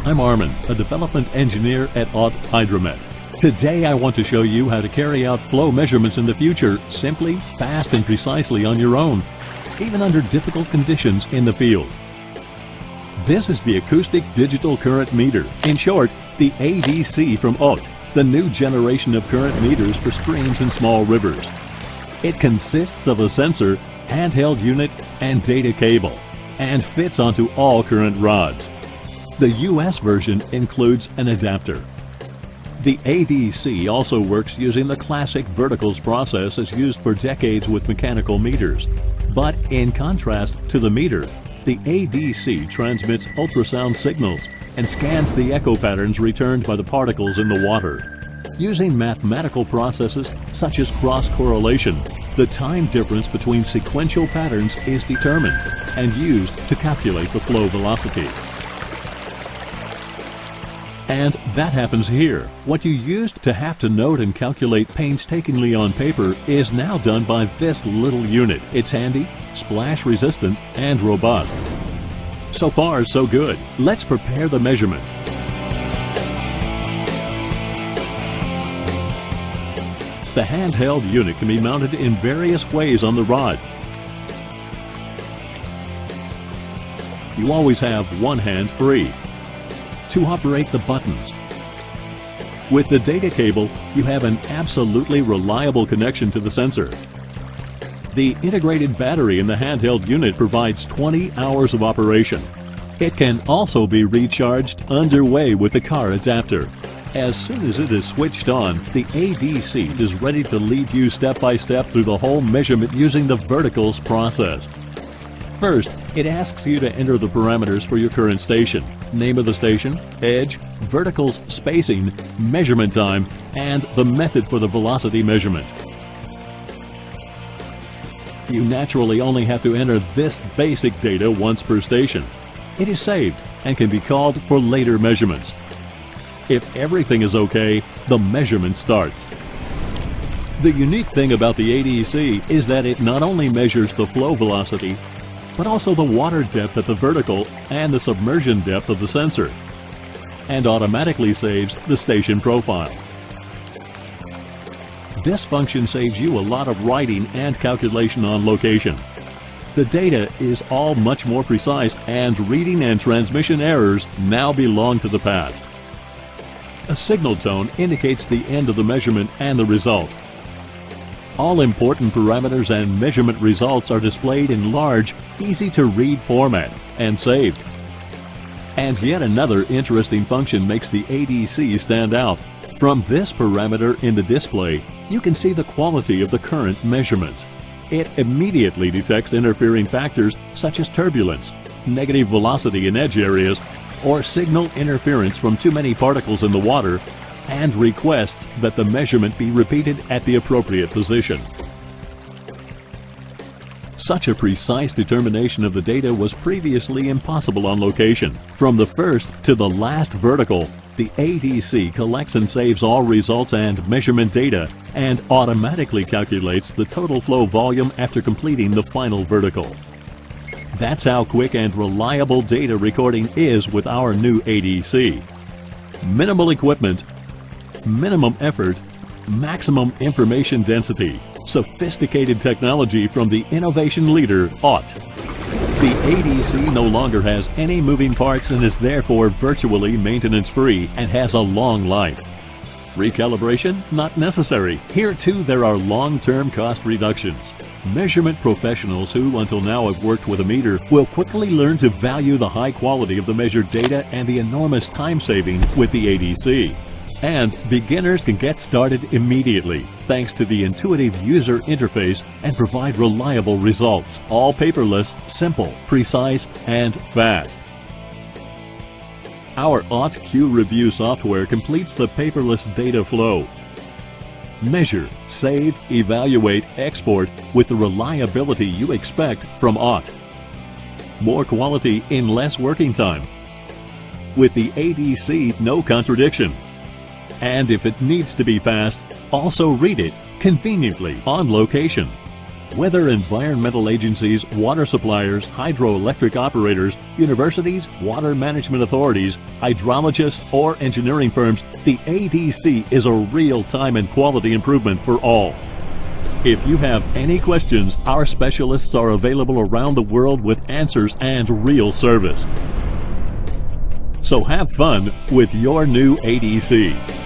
I'm Armin, a development engineer at OTT Hydromet. Today I want to show you how to carry out flow measurements in the future simply, fast, and precisely on your own, even under difficult conditions in the field. This is the Acoustic Digital Current Meter, in short, the ADC from OTT, the new generation of current meters for streams and small rivers. It consists of a sensor, handheld unit, and data cable, and fits onto all current rods. The US version includes an adapter. The ADC also works using the classic verticals process as used for decades with mechanical meters. But in contrast to the meter, the ADC transmits ultrasound signals and scans the echo patterns returned by the particles in the water. Using mathematical processes such as cross-correlation, the time difference between sequential patterns is determined and used to calculate the flow velocity. And that happens here. What you used to have to note and calculate painstakingly on paper is now done by this little unit. It's handy, splash resistant, and robust. So far, so good. Let's prepare the measurement. The handheld unit can be mounted in various ways on the rod. You always have one hand free to operate the buttons. With the data cable, you have an absolutely reliable connection to the sensor. The integrated battery in the handheld unit provides 20 hours of operation. It can also be recharged underway with the car adapter. As soon as it is switched on, the ADC is ready to lead you step by step through the whole measurement using the verticals process. First, it asks you to enter the parameters for your current station, name of the station, edge, verticals spacing, measurement time, and the method for the velocity measurement. You naturally only have to enter this basic data once per station. It is saved and can be called for later measurements. If everything is okay, the measurement starts. The unique thing about the ADC is that it not only measures the flow velocity, but also the water depth at the vertical and the submersion depth of the sensor, and automatically saves the station profile. This function saves you a lot of writing and calculation on location. The data is all much more precise, and reading and transmission errors now belong to the past. A signal tone indicates the end of the measurement and the result. All important parameters and measurement results are displayed in large, easy-to-read format and saved. And yet another interesting function makes the ADC stand out. From this parameter in the display, you can see the quality of the current measurement. It immediately detects interfering factors such as turbulence, negative velocity in edge areas, or signal interference from too many particles in the water, and requests that the measurement be repeated at the appropriate position. Such a precise determination of the data was previously impossible on location. From the first to the last vertical, the ADC collects and saves all results and measurement data and automatically calculates the total flow volume after completing the final vertical. That's how quick and reliable data recording is with our new ADC. Minimal equipment, minimum effort, maximum information density. Sophisticated technology from the innovation leader, OTT. The ADC no longer has any moving parts and is therefore virtually maintenance-free and has a long life. Recalibration? Not necessary. Here too there are long-term cost reductions. Measurement professionals who until now have worked with a meter will quickly learn to value the high quality of the measured data and the enormous time saving with the ADC. And beginners can get started immediately thanks to the intuitive user interface and provide reliable results. All paperless, simple, precise, and fast. Our OTT Q Review software completes the paperless data flow. Measure, save, evaluate, export with the reliability you expect from OTT. More quality in less working time. With the ADC, no contradiction. And if it needs to be fast, also read it conveniently on location. Whether environmental agencies, water suppliers, hydroelectric operators, universities, water management authorities, hydrologists, or engineering firms, the ADC is a real-time and quality improvement for all. If you have any questions, our specialists are available around the world with answers and real service. So have fun with your new ADC.